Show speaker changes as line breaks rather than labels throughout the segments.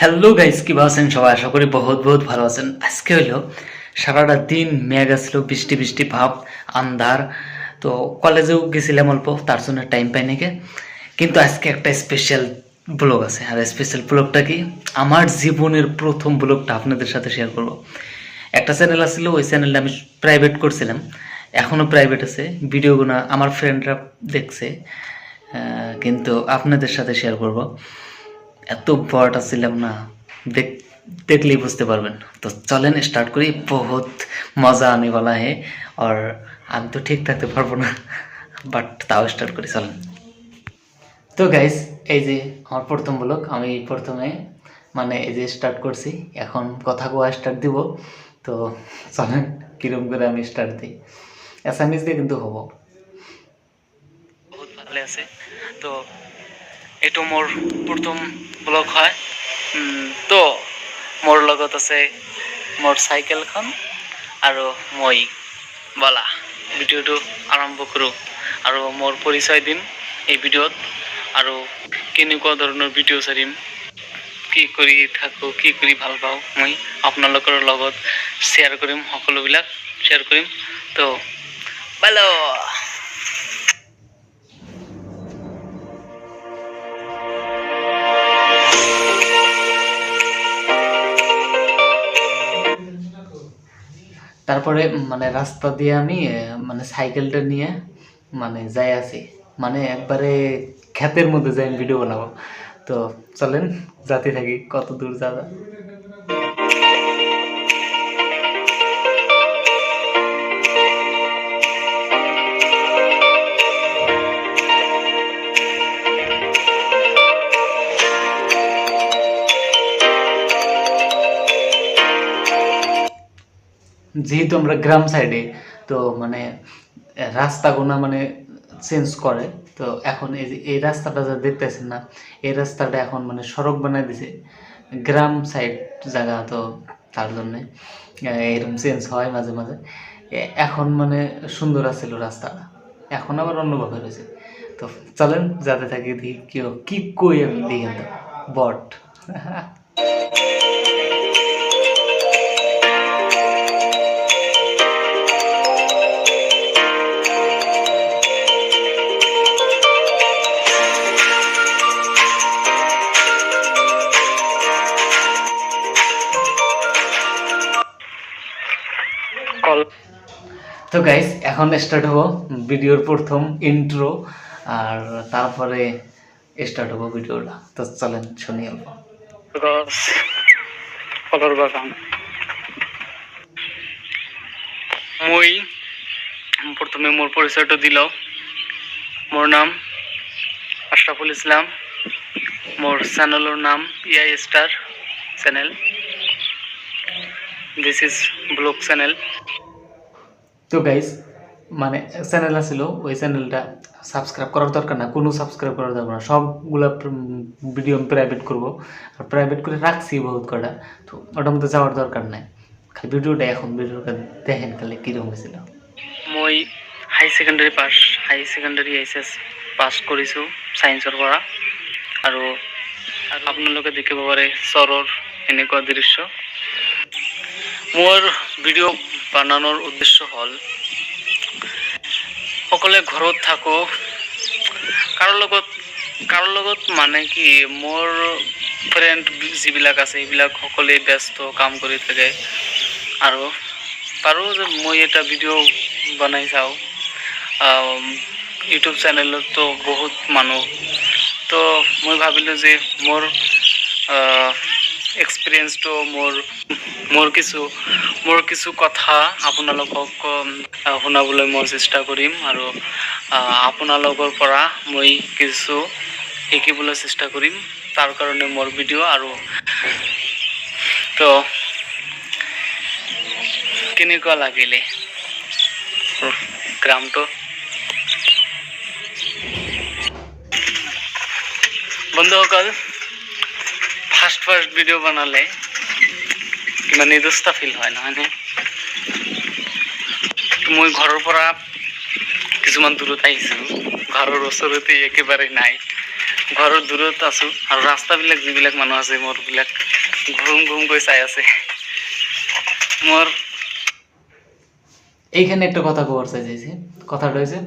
Hello guys, কি আছেন সবাই? আশা করি বহুত বহুত ভালো আছেন। আজকে হইলো সারাটা দিন মেঘ আসলো, বৃষ্টি বৃষ্টি ভাব, আন্ধার। তো কলেজেও গেছিলাম অল্প, তার জন্য টাইম পাই নাকি। কিন্তু আজকে একটা স্পেশাল ব্লগ আছে। আর স্পেশাল ব্লগটা কি, আমার জীবনের প্রথম ব্লগটা আপনাদের সাথে শেয়ার করব। একটা চ্যানেল আসছিল, ওই চ্যানেলটা আমি প্রাইভেট করছিলাম, এখনও প্রাইভেট আছে। ভিডিওগুলো আমার ফ্রেন্ডরা দেখছে, কিন্তু আপনাদের সাথে শেয়ার করব। এত বড়টা ছিলাম না, দেখ দেখলেই বুঝতে পারবেন। তো চলেন স্টার্ট করি, বহুত মজা আনে वाला है। আর আমি তো ঠিক থাকতে পারবো না, বাট তাও স্টার্ট করি, চলেন। তো গাইস, এই যে আমার প্রথম ব্লগ, আমি প্রথমে মানে এই যে স্টার্ট করছি, এখন কথা কোয়া স্টার্ট দিব। তো চলেন কিরম করে আমি স্টার্ট দিই, অ্যাসামিজ দিয়ে কিন্তু হবো। বহুত ভালো আছে। তো এইটো মোৰ প্ৰথম ব্লগ হয়। তো মোৰ লগত আছে মোৰ চাইকেলখন আৰু মই। বলা ভিডিঅ'টো আৰম্ভ কৰোঁ আৰু মোৰ পৰিচয় দিম এই ভিডিঅ'ত, আৰু কেনেকুৱা ধৰণৰ ভিডিঅ' চাৰিম, কি কৰি থাকোঁ, কি কৰি ভাল পাওঁ, মই আপোনালোকৰ লগত শ্বেয়াৰ কৰিম, সকলোবিলাক শ্বেয়াৰ কৰিম। তো বলো। তারপরে মানে রাস্তা দিয়ে আমি মানে সাইকেলটা নিয়ে মানে যাই আছি, মানে একবারে ক্ষেতের মধ্যে যাই আমি ভিডিও বানাবো। তো চলেন যাতে থাকি, কত দূর যাওয়া। যেহেতু আমরা গ্রাম সাইডে, তো মানে রাস্তাগুলো মানে চেঞ্জ করে। তো এখন এই যে এই রাস্তাটা যা দেখতেছেন না, এই রাস্তাটা এখন মানে সড়ক বানায় দিছে, গ্রাম সাইড জায়গা তো, তার জন্যে এরকম চেঞ্জ হয় মাঝে মাঝে। এখন মানে সুন্দর আছিল রাস্তাটা, এখন আবার অন্যভাবে রয়েছে। তো চলেন যাতে থাকি, দেখি কি কই আমি দেখেন তো বট। তো গাইস, এখন স্টার্ট হবো ভিডিওর প্রথম ইন্ট্রো, আর তারপরে স্টার্ট হবো ভিডিওটা। তো চলেন শুনি অল্প। ফলৰ বাগান। মই প্ৰথমে মোৰ পৰিচয়টো দি লওঁ। মোৰ নাম আশরাফুল ইসলাম, মোর চ্যানেলের নাম ইআই star channel. This is blog channel. তো গাইস, মানে চ্যানেল আছিল, ওই চ্যানেলটা সাবস্ক্রাইব করার দরকার না, কোনো সাবস্ক্রাইব করার দরকার না, সবগুলা ভিডিও আমি প্রাইভেট করবো। আর প্রাইভেট করে রাখছি বহুত কটা, তো ওটার মধ্যে যাওয়ার দরকার নাই। খালি ভিডিওটা এখন ভিডিওটা দেখেন খালি কীরকম হয়েছিল। মই হাই সেকেন্ডাৰী এইচএছ পাছ কৰিছোঁ ছায়েন্সৰ পৰা। আৰু আপোনালোকে দেখিব পাৰে চৰৰ এনেকুৱা দৃশ্য। মোৰ ভিডিঅ' বনানোর উদ্দেশ্য হ'ল সকলে ঘৰত থাকোঁ, কাৰো লগত মানে কি, মোৰ ফ্ৰেণ্ড যিবিলাক আছে সেইবিলাক সকলোৱে ব্যস্ত কাম কৰি থাকে, আৰু পাৰোঁ যে মই এটা ভিডিঅ' বনাই চাওঁ। ইউটিউব চেনেলতো বহুত মানুহ, তো মই ভাবিলোঁ যে মোৰ এক্সপিৰিয়েঞ্চটো, মোৰ কিছু কথা আপোনালোকক শুনাবলৈ মই চেষ্টা কৰিম, আৰু আপোনালোকৰ পৰা মই কিছু শিকিবলৈ চেষ্টা কৰিম। তাৰ কাৰণে মোৰ ভিডিঅ'। আৰু তো কেনেকুৱা লাগিলে গ্ৰামটো? বন্ধুসকল, ফাৰ্ষ্ট ভিডিঅ' বনালে কিমান নিৰ্দিষ্ট ফিল হয়, নহয়নে? মই ঘৰৰ পৰা কিছুমান দূৰত আহিছোঁ, ঘৰৰ ওচৰতে একেবাৰে নাই। ঘৰৰ দূৰত আছো আৰু ৰাস্তাবিলাক যিবিলাক মানুহ আছে মোৰবিলাক ঘুম ঘুম কৰি চাই আছে। মোর এইখানে একটা কথা কবার চাইছি, কথাটা হয়েছে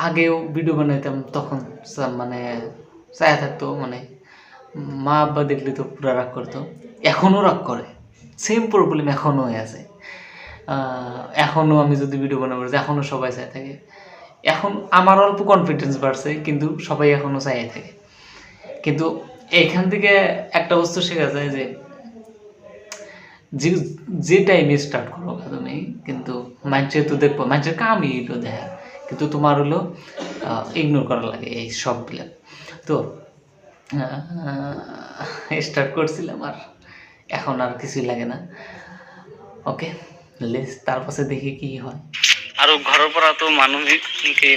আগেও ভিডিও বানাইতাম তখন মানে চায়া থাকতো, মানে মা আব্বা দেখলে তো পুরা রাগ করতো, এখনও রাগ করে, সেম প্রবলেম এখনও হয়ে আছে। এখনও আমি যদি ভিডিও বানাবো এখনও সবাই চাই থাকে, এখন আমার অল্প কনফিডেন্স বাড়ছে কিন্তু সবাই এখনও চাই থাকে। কিন্তু এইখান থেকে একটা বস্তু শেখা যায় যে যে টাইমে স্টার্ট করো তুমি, কিন্তু মানুষের তো দেখবো, মানুষের কামই হইলো দেখা, কিন্তু তোমার হলো ইগনোর করা লাগে এই সবগুলো। তো স্টার্ট করছিলাম আর এখন আর কিছুই লাগে না। ওকে, তার পাশে দেখি কি হয়। আৰু ঘৰৰ পৰা তো মানুহকে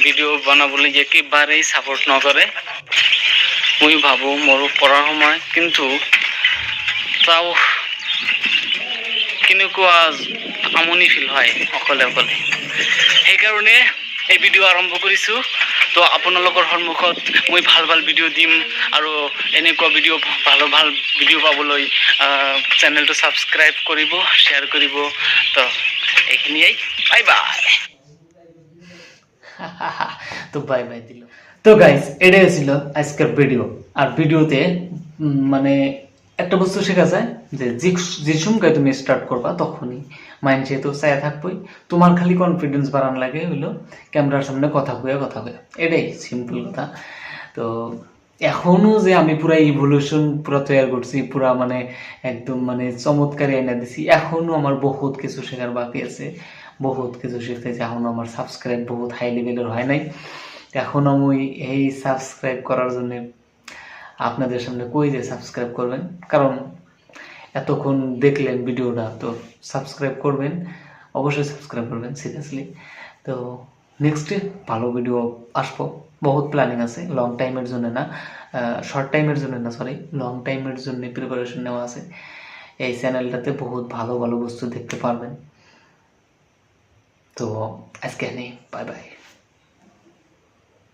ভিডিঅ' বনাবলৈ একেবাৰেই ছাপোৰ্ট নকৰে। মই ভাবোঁ মোৰো পঢ়াৰ সময়, কিন্তু তাও কেনেকুৱা আমনি ফিল হয় অকলে অকলে, সেইকাৰণে এই ভিডিঅ' আৰম্ভ কৰিছোঁ। তো আপোনালোকৰ সন্মুখত মই ভাল ভাল ভিডিঅ' দিম, আৰু এনেকুৱা ভিডিঅ' ভাল ভিডিঅ' পাবলৈ চেনেলটো ছাবস্ক্ৰাইব কৰিব, শ্বেয়াৰ কৰিব। তো এইখিনিয়েই, বাই বাই। তো বাই বাই দিল। তো গাইস, এটাই ছিল আজকের ভিডিও। আর ভিডিওতে মানে একটা বস্তু শেখা যায় যে যে সময় তুমি স্টার্ট করবা তখনই মাইন্ড তো চায়া থাকবই, তোমার খালি কনফিডেন্স বাড়ান লাগে হইলো ক্যামেরার সামনে কথা কয়া, এটাই সিম্পল কথা। তো এখনো যে আমি পুরা ইভলিউশন পুরা তৈরি করছি, পুরা মানে একদম মানে চমৎকার এনে দিছি, এখনো আমার বহুত কিছু শেখার বাকি আছে, বহুত কিছু শিখতেছি। এখনো আমার সাবস্ক্রাইব বহুত হাই লেভেলের হয় নাই, এখন আমি এই সাবস্ক্রাইব করার জন্য আপনাদের সামনে কই যে সাবস্ক্রাইব করবেন, কারণ এতক্ষণ দেখলেন ভিডিওটা, তো সাবস্ক্রাইব করবেন, অবশ্যই সাবস্ক্রাইব করবেন সিরিয়াসলি। তো নেক্সটে ভালো ভিডিও আসবো, বহুত প্ল্যানিং আছে, লং টাইমের জন্য না, শর্ট টাইমের জন্য না, সরি, লং টাইমের জন্য প্রিপারেশন নেওয়া আছে। এই চ্যানেলটাতে বহুত ভালো ভালো বস্তু দেখতে পারবেন। তো আজকে নেই, বাই বাই।